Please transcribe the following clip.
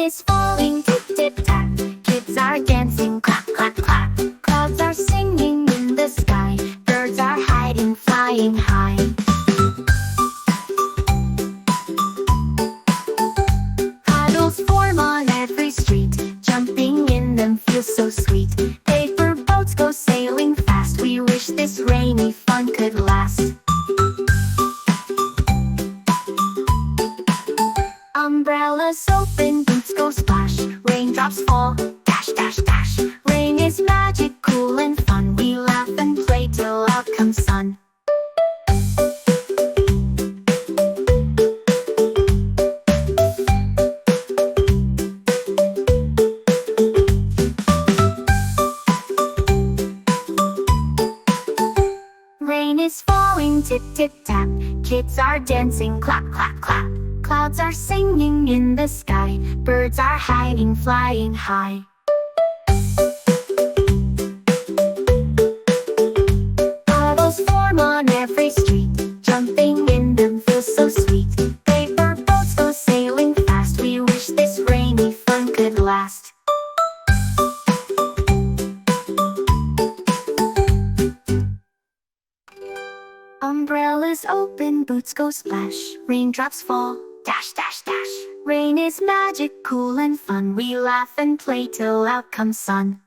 is falling, tip tip tap. Kids are dancing, clap clap clap. Clouds are singing in the sky. Birds are hiding, flying high. Puddles form on every street. Jumping in them feels so sweet. Paper boats go sailing fast. We wish this rainy fun could last. Umbrellas open, boots go splash. Raindrops fall, dash dash dash. Rain is magic, cool and fun. We laugh and play till out comes sun. Rain is falling, tip tip tap. Kids are dancing, clap clap clap. Clouds are singing in the sky. Birds are hiding, flying high. Puddles form on every street. Jumping in them feels so sweet. Paper boats go sailing fast. We wish this rainy fun could last. Umbrellas open, boots go splash. Raindrops fall, dash dash dash. Rain is magic, cool and fun. We laugh and play till out comes sun.